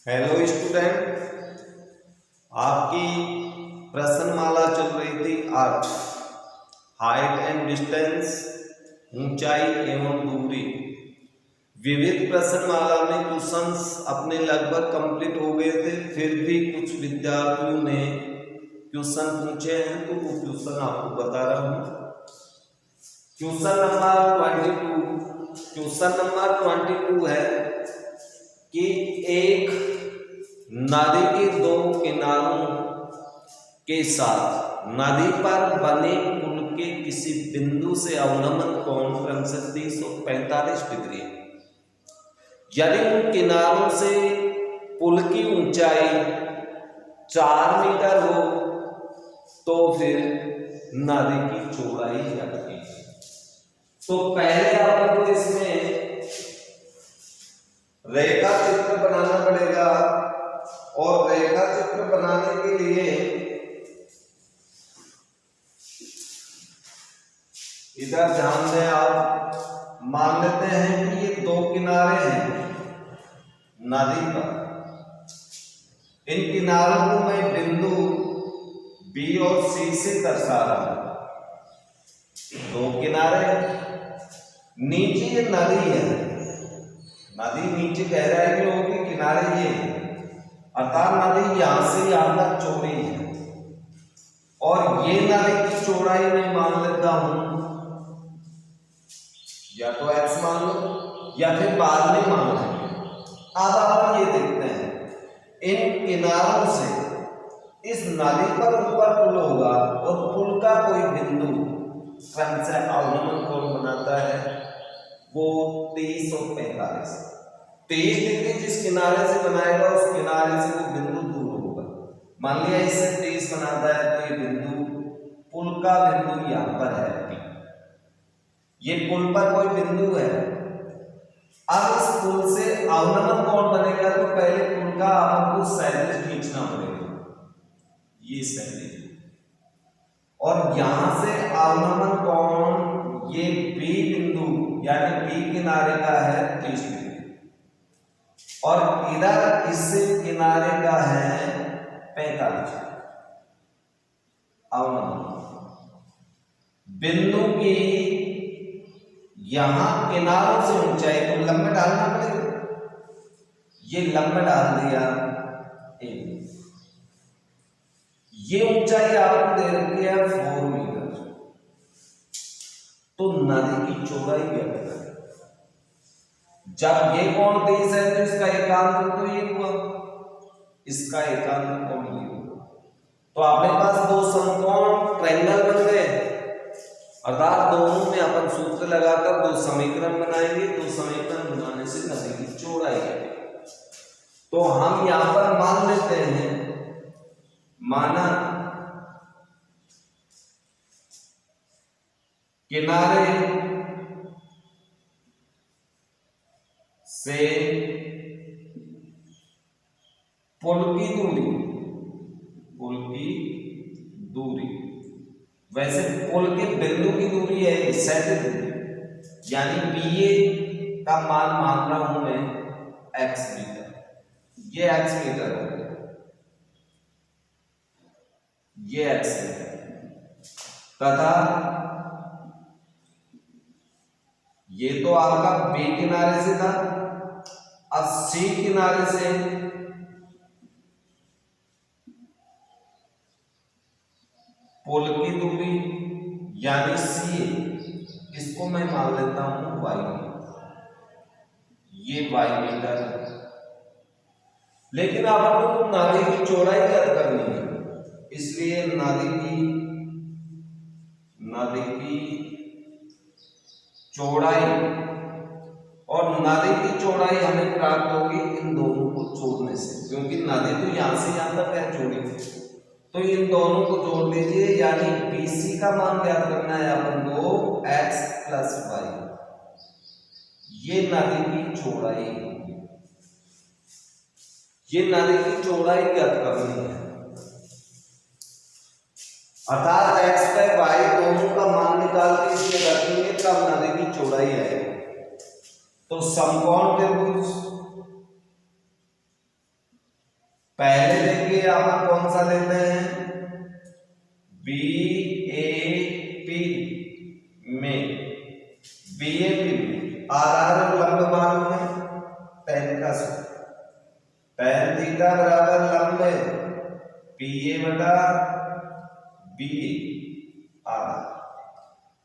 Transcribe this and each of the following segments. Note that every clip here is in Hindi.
हेलो स्टूडेंट, आपकी प्रश्नमाला चल रही थी 8 हाइट एंड डिस्टेंस, ऊंचाई एवं दूरी। विविध प्रश्नमाला में क्वेश्चंस अपने लगभग कंप्लीट हो गए थे, फिर भी कुछ विद्यार्थियों ने क्वेश्चन पूछे हैं तो वो क्वेश्चन आपको बता रहा हूं। क्वेश्चन नंबर 22 है कि एक नदी के दो किनारों के साथ नदी पर बने पुल के किसी बिंदु से अवनमन कोण क्रमशः 30 और 45 डिग्री है। यदि उन किनारों से पुल की ऊंचाई 4 मीटर हो तो फिर नदी की चौड़ाई ज्ञात कीजिए। तो पहले आपको इसमें रेखा चित्र बनाना पड़ेगा और रेखा चित्र बनाने के लिए इधर ध्यान दें। आप मान लेते हैं कि ये दो किनारे हैं नदी पर। इन किनारों को मैं बिंदु B और C से दर्शा रहा हूं। दो किनारे, नीचे ये नदी है, नदी नीचे गहराई में होगी, किनारे ये, अर्थात नदी यहां से यहां तक चौड़ी है और ये नदी की चौड़ाई मैं मान लेता हूं, या तो x मान लो या फिर बाद में मान लेंगे। अब आप ये देखते हैं, इन किनारों से इस नदी पर ऊपर पुल होगा और पुल का कोई बिंदु क्रमशः अवनमन कोण बनाता है, वो 30 और 45। 30 डिग्री जिस किनारे से बनाएगा उस किनारे से वो बिंदु दूर होगा। मान लिया इससे 30 बनाता है तो ये बिंदु, पुल का बिंदु यहां पर है, ये पुल पर कोई बिंदु है। अब इस पुल से अवनमन कोण बनेगा तो पहले पुल का आपको सैंतीस खींचना पड़ेगा, ये 37, और यहां से अवनमन कोण ये B बिंदु यानी B किनारे का है 30 डिग्री और इधर इससे किनारे का है 45। अवनमन बिंदु की यहां किनारों से ऊंचाई को लंबा डालना पड़ेगा, ये लंबा डाल दिया एक। ये ऊंचाई आपको दे रखी है 4 मीटर। तो नदी की चौड़ाई क्या है? जब ये कोण 30 है तो इसका एकांत तो ये हुआ, इसका एकांत कोण ये हुआ। तो अपने पास दो समकोण ट्रायंगल बन गए, अर्थात दोनों में अपन सूत्र लगाकर दो समीकरण बनाएंगे। दो समीकरण बनाने से नदी की चौड़ाई है। तो हम यहां पर मान लेते हैं, माना किनारे से पुल की दूरी, वैसे पुल के बिंदु की दूरी है 37 दूरी, यानी BA का मान मान रहा हूं मैं x मीटर, ये x मीटर हो गया, ये x मीटर, तथा ये तो आपका B किनारे से था। अब C किनारे से पुल की दूरी यानी CA, इसको मैं मान लेता हूं y, ये y मीटर है। लेकिन अब आपको नाली की चौड़ाई ज्ञात करनी है, इसलिए नाली की चौड़ाई, और नदी की चौड़ाई हमें प्राप्त होगी इन दोनों को जोड़ने से, क्योंकि नदी तो यहां से यहां तक है चौड़ी, तो इन दोनों को जोड़ दीजिए, यानी BC का मान ज्ञात करना है अपन को x + y, ये नदी की चौड़ाई, ये नदी की चौड़ाई ज्ञात करनी है। अर्थात x पे y दोनों का मान निकाल के इसमें रखेंगे तब नदी की चौड़ाई आएगी। तो समकोण त्रिभुज पहले देखिए आप कौन सा लेते हैं, BAP में, BAP में आधार और लंब मालूम है, tan का सूत्र, tan थीटा बराबर लंब है PA बटा BA आधार।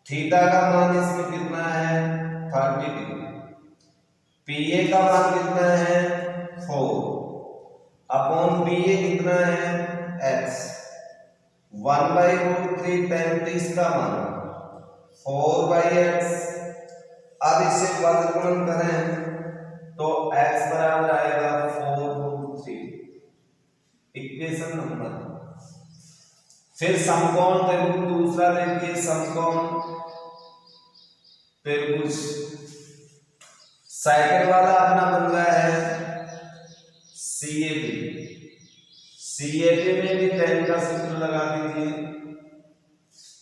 थीटा का मान इसमें कितना है 30 डिग्री, PA का मान कितना है 4 अपॉन BA कितना है x, 1/√3 tan 30 का मान 4/x। अब इसे वर्गमूल करें तो x बराबर आएगा 4√3, इक्वेशन नंबर। फिर समकोण त्रिभुज दूसरा देखिए, समकोण त्रिभुज साइकिल वाला अपना बन रहा है CAB, CAB में भी tan का सूत्र लगा दीजिए।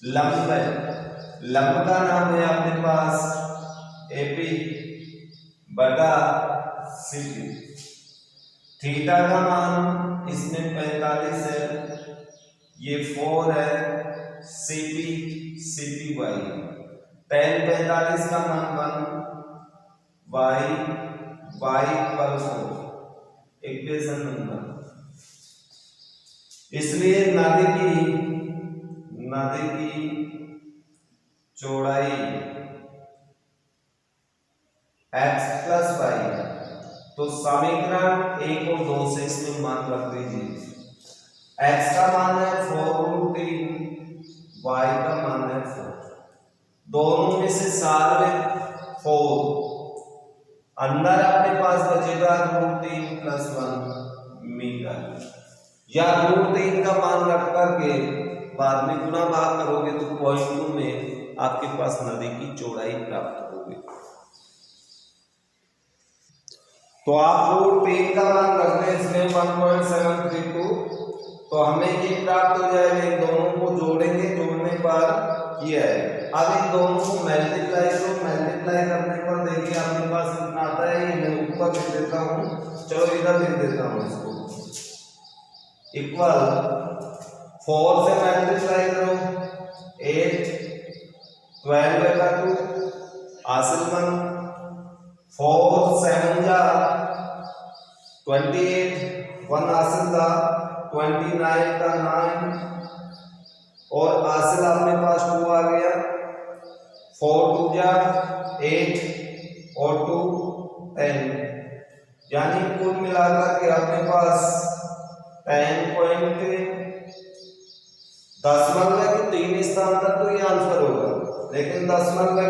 लंब है, लंब का नाम है अपने पास AP बटा CP। थीटा का मान इसमें 45 है, ये 4 है, CP y, tan 45 का मान 1 y पर 4, इक्वेशन नंबर। इसलिए नदी की चौड़ाई x प्लस y, तो समीकरण 1 और 2 से इसमें मान रख दीजिए। x का मान है 4√3, y का मान है 4, दोनों में से सारे 4, अंदर अपने पास बचेगा √3 + 1 मीटर, या √3 का मान रख करके बाद में गुना भाग करोगे तो 0.2 में आपके पास नदी की चौड़ाई प्राप्त होगी। तो आप √3 का मान रख दें इसमें 1.732, तो हमें ये प्राप्त हो जाएगा। इन दोनों को जोड़ेंगे, जोड़ने पर ये है। अब इन दोनों को मल्टीप्लाई करो, मल्टीप्लाई करने पर देखिए आपके पास कितना आता है। ये मैं ऊपर लिख देता हूँ, चलो इधर लिख देता हूँ इसको, इक्वल 4 से मल्टीप्लाई करो 8, 12/2 हासिल 1, 4 7 जा 28, 1 हासिल था 29 का 9, और हासिल अपने पास 2 आ गया, 4 2 जा 8 और 2 10, यानी कुल मिलाकर के अपने पास 10.10 के 3 स्थान तक तो ये आंसर होगा, लेकिन 10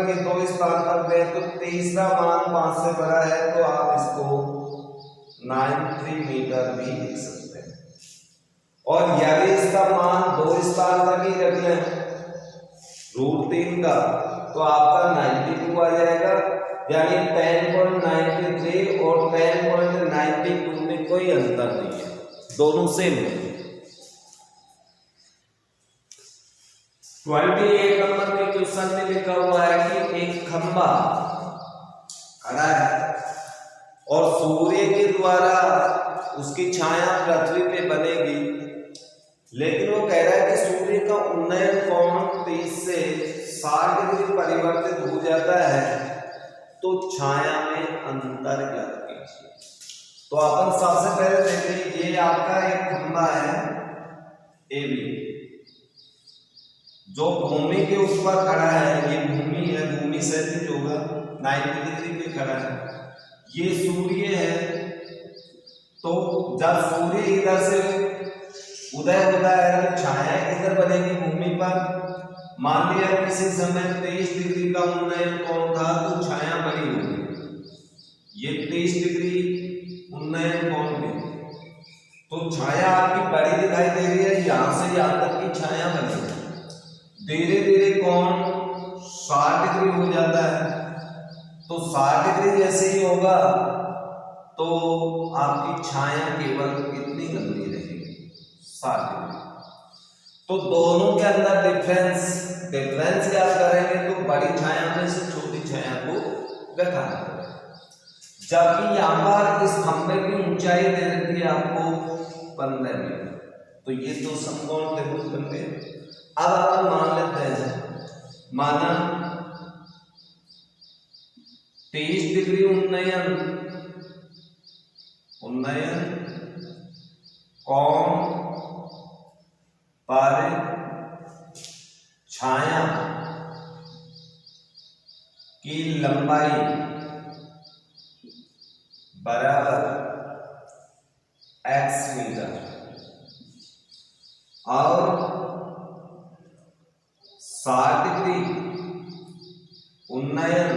के 2 स्थान तक गए तो तीसरा मान 5 से बड़ा है, तो आप इसको 93 मीटर भी लिख सकते हैं। और यदि इसका मान 2 स्थान तक ही रख लें √3 का, तो आपका 92 आ जाएगा, यानी 10.93 और 10.92 में कोई अंतर नहीं है, दोनों सेम है। 28 नंबर में क्वेश्चन में लिखा हुआ है कि एक खंभा खड़ा है और सूर्य के द्वारा उसकी छाया पृथ्वी पे बनेगी, लेकिन वो कह रहा है कि सूर्य का उन्नयन कोण 30 से 60 डिग्री परिवर्तित हो जाता है, तो छाया में अंतर ज्ञात कीजिए। तो अपन सबसे पहले देखें, ये आपका एक खंभा है AB जो भूमि के ऊपर खड़ा है, ये भूमि है, भूमि से भी होगा 90 डिग्री पे खड़ा है, ये सूर्य है। तो जब सूर्य इधर से उदय होता है तो छाया किधर बनेगी भूमि पर। मान लिया किसी समय 23 डिग्री का उन्नयन कोण था तो छाया बड़ी होगी, ये 23 डिग्री उन्नयन कोण में, तो छाया आपकी बड़ी दिखाई दे रही है, यहां से यहां तक की छाया बनी है। धीरे धीरे कोण 60 डिग्री हो जाता है, तो 60 डिग्री जैसे ही होगा तो आपकी छाया केवल कितनी लंबी रहेगी 60 डिग्री। तो दोनों के अंदर डिफरेंस याद करेंगे तो बड़ी छाया में से छोटी छाया को घटाना पड़ेगा। जबकि यहाँ पर इस खंभे की ऊंचाई दे रखी है आपको 15 मीटर। तो ये दो समकोण त्रिभुज बन गए। अब अपन मान लेते हैं, माना 23 डिग्री उन्नयन कोण पर छाया की लंबाई बराबर x मीटर और 60 डिग्री उन्नयन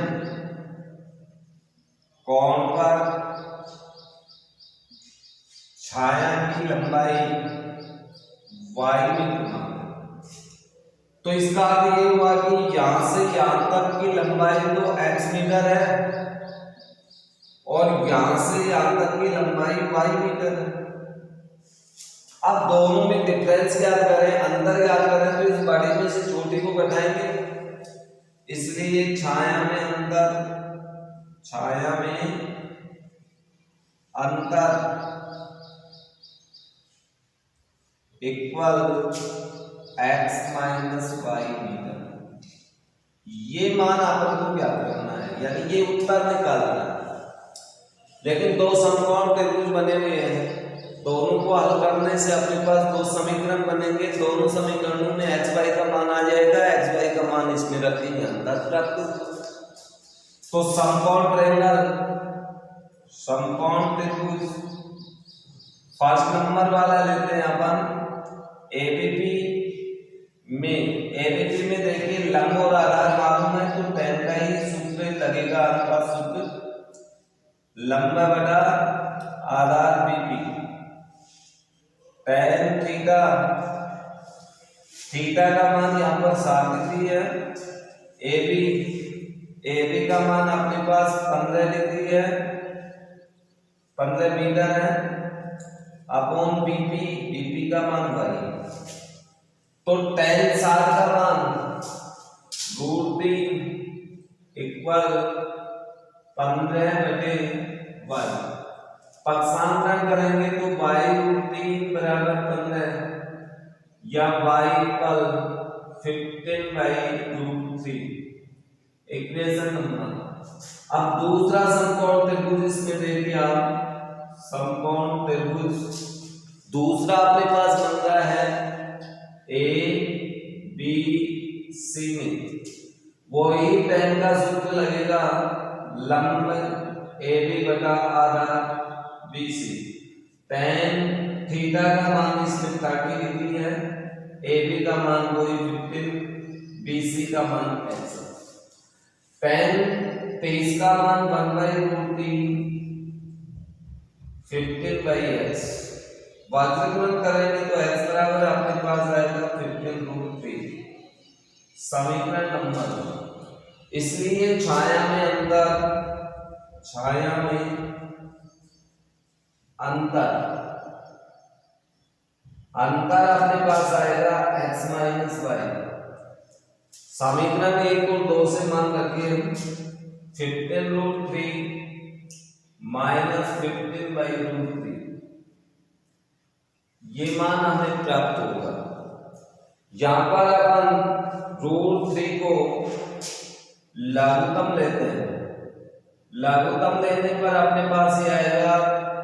कोण पर छाया की लंबाई y मीटर। तो इसका अर्थ ये हुआ कि यहां से यहां तक की लंबाई तो x मीटर है और यहां से यहां तक की लंबाई y मीटर है। अब दोनों में डिफरेंस याद करें, अंतर याद करें, तो इस बड़े में से छोटे को घटाएंगे, इसलिए छाया में अंतर equal x minus y metre. ये मान अपन को क्या करना है, यानी ये उत्तर निकालना है। लेकिन दो समकोण त्रिभुज बने हुए हैं, दोनों को हल करने से अपने पास दो समीकरण बनेंगे। दोनों समीकरणों में x y का मान आ जाएगा, x y का मान इसमें रखेंगे, अंतर प्राप्त। तो समकोण त्रिभुज फर्स्ट नंबर वाला लेते हैं अपन। एबीपी में देखिए लंब और आधार मालूम है, तो tan का ही सूत्र लगेगा, अनुपात सूत्र लंब बटा आधार बीपी। tan थीटा का मान यहाँ पर 60 डिग्री है। AB का मान अपने पास 15 डिग्री है, 15 मीटर है, अपॉन बीपी का मान y। तो tan 60 का मान √3 इक्वल 15/y। पक्षांतरण करेंगे तो y√3 बराबर 15 या y इक्वल 15/√3, इक्वेशन नंबर। अब दूसरा समकोण त्रिभुज इसमें देखिए आप, समकोण त्रिभुज दूसरा अपने पास बन रहा है ABC में, वही tan का सूत्र लगेगा लंब AB बटा आधार BC। tan थीटा का मान इसमें 30 डिग्री है, AB का मान वही 15, BC का मान x। tan 23 का मान 1/√3 15/x। वर्गीकरण करेंगे तो x बराबर आपके पास आएगा 15√3, समीकरण नंबर। इसलिए छाया में अंतर अपने पास आएगा x माइनस वाई। समीकरण 1 और 2 से मान रखिए 15√3 माइनस 15/√3, ये मान हमें प्राप्त होगा। यहां पर अपन √3 को लघुत्तम लेते हैं, लघुत्तम लेने पर अपने पास ये आएगा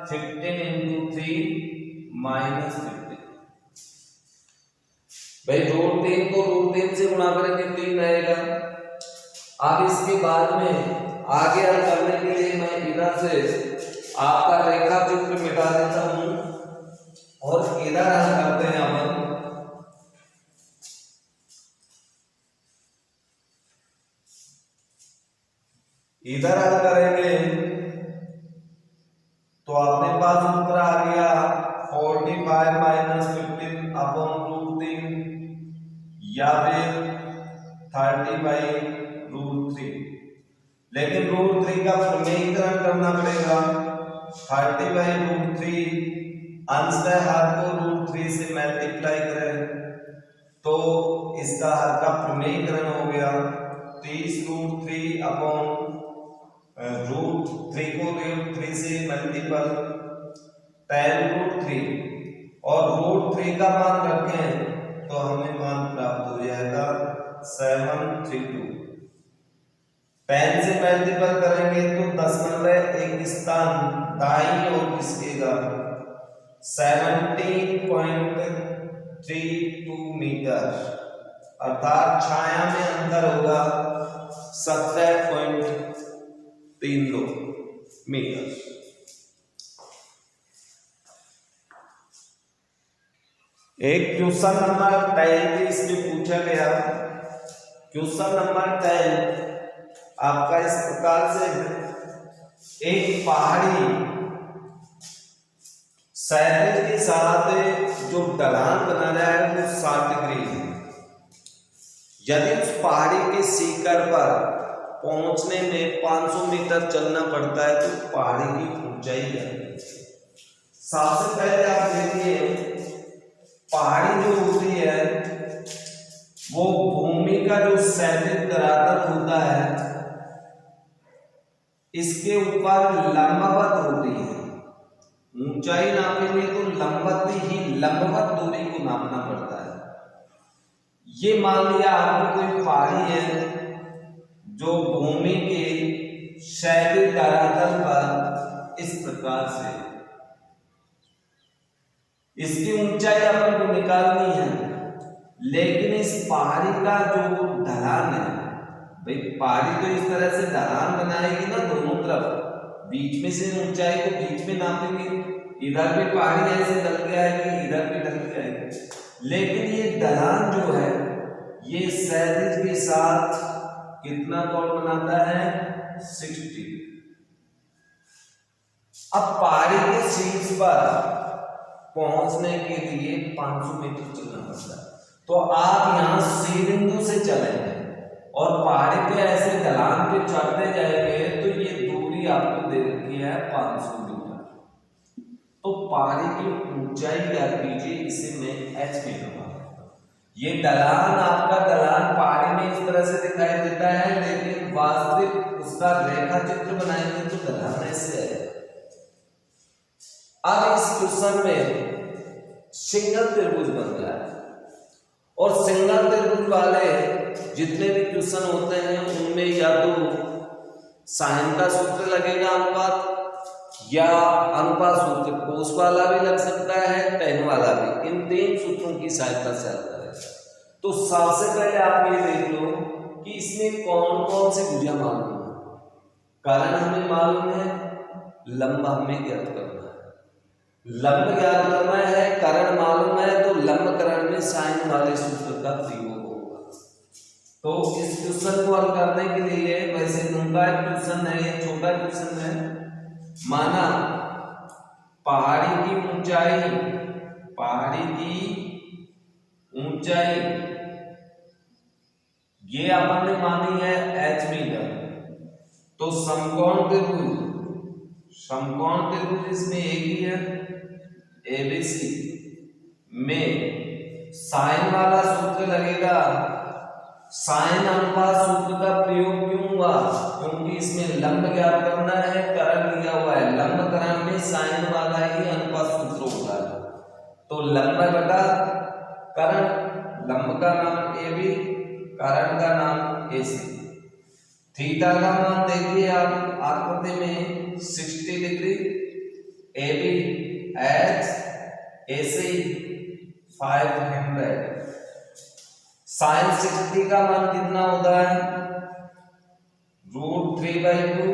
15 × 3 माइनस 15। भाई √3 को √3 से गुणा करेंगे 3 आएगा। अब इसके बाद में आगे हल करने के लिए मैं इधर से आपका रेखा चित्र मिटा देता हूं और इधर हल करते हैं अपन। इधर हल करेंगे तो अपने पास उत्तर आ गया 45 माइनस 15 अपॉन √3 या फिर 30/√3। लेकिन √3 का प्रमेयीकरण करना पड़ेगा। 30/√3 अंशतः हर को √3 से मल्टीप्लाई करें तो इसका हर का प्रमेयीकरण हो गया 30√3 अपॉन √3 को √3 से मल्टीपल 10√3 और रूट 3 का मान रखें तो हमें मान प्राप्त हो जाएगा 732। पेन से मल्टीपल करेंगे तो दशमलव एक स्थान दाईं ओर खिसकेगा 17.32 मीटर, अर्थात छाया में अंतर होगा 17.32 मीटर। एक क्वेश्चन नंबर 33 में पूछा गया, क्वेश्चन नंबर 10 आपका इस प्रकार से है, एक पहाड़ी क्षैतिज के साथ जो ढलान बना रहा है वो 60 डिग्री है। यदि उस पहाड़ी के शिखर पर पहुंचने में 500 मीटर चलना पड़ता है तो पहाड़ी की ऊंचाई क्या है? सबसे पहले आप देखिए, पहाड़ी जो होती है वो भूमि का जो क्षैतिज धरातल होता है इसके ऊपर लंबवत होती है। ऊंचाई नापेंगे तो लंबवत दूरी को नापना पड़ता है। ये मान लिया आपको कोई पहाड़ी है जो भूमि के क्षैतिज धरातल पर इस प्रकार से, इसकी ऊंचाई अपन को निकालनी है, लेकिन इस पहाड़ी का जो ढलान है, भाई पहाड़ी तो इस तरह से ढलान बनाएगी ना दोनों तरफ, बीच में से ऊंचाई को बीच में नापेंगे, इधर भी पहाड़ी ऐसे ढल के आएगी, इधर भी ढल के आएगी, लेकिन ये ढलान जो है ये क्षैतिज के साथ कितना कोण बनाता है? 60। अब पहाड़ी के शीर्ष पर पहुंचने के लिए 500 मीटर चलना पड़ता है, तो आप यहां सी बिंदु से चलेंगे और पहाड़ी पे ऐसे ढलान पे चढ़ते जाएंगे तो ये दूरी आपको दे रखी है 500 मीटर। तो पहाड़ी की ऊंचाई याद कीजिए, इसे मैं h में लूंगा। ये ढलान आपका ढलान पहाड़ी में इस तरह से दिखाई देता है, लेकिन वास्तविक उसका रेखा चित्र बनाएंगे तो ढलान ऐसे है। अब इस क्वेश्चन में सिंगल त्रिभुज बन रहा है, और सिंगल त्रिभुज वाले जितने भी क्वेश्चन होते हैं उनमें या तो साइन का सूत्र लगेगा अनुपात, या अनुपात सूत्र कोस वाला भी लग सकता है, टेन वाला भी, इन 3 सूत्रों की सहायता से आता है। तो सबसे पहले आप ये देख लो कि इसमें कौन कौन से भुजा मालूम है। कारण हमें मालूम है, लंब हमें ज्ञात करना है, लंब ज्ञात करना है, करण मालूम है, तो लंब करण में साइन वाले सूत्र का प्रयोग होगा। तो इस क्वेश्चन को हल करने के लिए, वैसे लंबा क्वेश्चन है, ये छोटा क्वेश्चन है, माना पहाड़ी की ऊंचाई ये अपन ने मानी है h मीटर। तो समकोण त्रिभुज इसमें एक ही है, एबीसी में साइन वाला सूत्र लगेगा। साइन अनुपात सूत्र का प्रयोग क्यों हुआ? क्योंकि इसमें लंब ज्ञात करना है, करण दिया हुआ है, लंब करण में साइन वाला ही अनुपात सूत्र होता है। तो लंब बटा करण, लंब का नाम ए बी, करण का नाम ए सी। थीटा का मान देखिए आप आकृति में 60 degree, A B H, A C 500। Sine 60 का मान कितना होता है? √3/2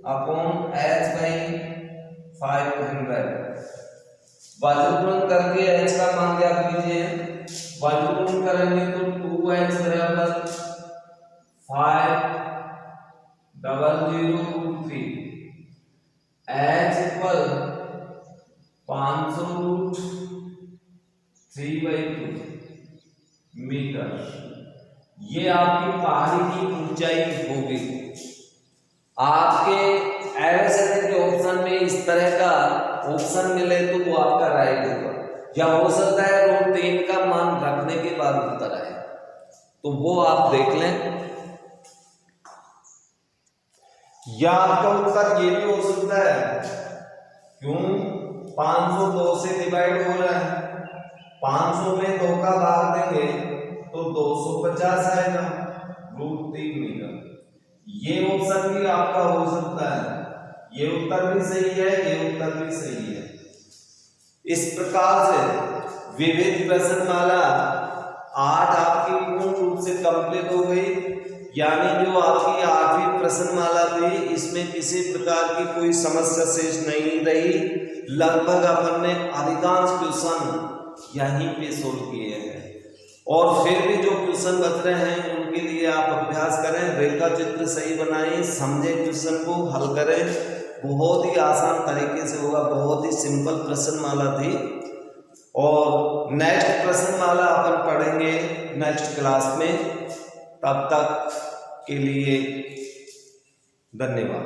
अपॉन h/500। वर्गमूल करके h का मान ज्ञात कीजिए। वर्गमूल करेंगे तो 2h बराबर 500√3, h इक्वल 500√3/2 मीटर। ये आपकी पहाड़ी की ऊंचाई होगी। आपके एवरेज के ऑप्शन में इस तरह का ऑप्शन मिले तो वो आपका राइट होगा, या हो सकता है √3 का मान रखने के बाद उत्तर आए, तो वो आप देख लें। या आपका उत्तर ये भी हो सकता है, क्यों 502 से डिवाइड हो रहा है, 500 में 2 का भाग देंगे तो 250 आएगा, √3 मीटर। ये ऑप्शन भी आपका हो सकता है, ये उत्तर भी सही है, ये उत्तर भी सही है। इस प्रकार से विविध प्रश्नमाला 8 आपकी पूर्ण रूप से कंप्लीट हो गई। यानी जो आपकी 8वीं प्रश्नमाला थी इसमें किसी प्रकार की कोई समस्या शेष नहीं रही। लगभग अपन ने अधिकांश क्वेश्चन यहीं पे सोल्व किए हैं, और फिर भी जो क्वेश्चन बच रहे हैं उनके लिए आप अभ्यास करें, रेखा चित्र सही बनाएं, समझे क्वेश्चन को हल करें। बहुत ही आसान तरीके से होगा, बहुत ही सिंपल प्रश्नमाला थी। और नेक्स्ट प्रश्नमाला अपन पढ़ेंगे नेक्स्ट क्लास में। तब तक के लिए धन्यवाद।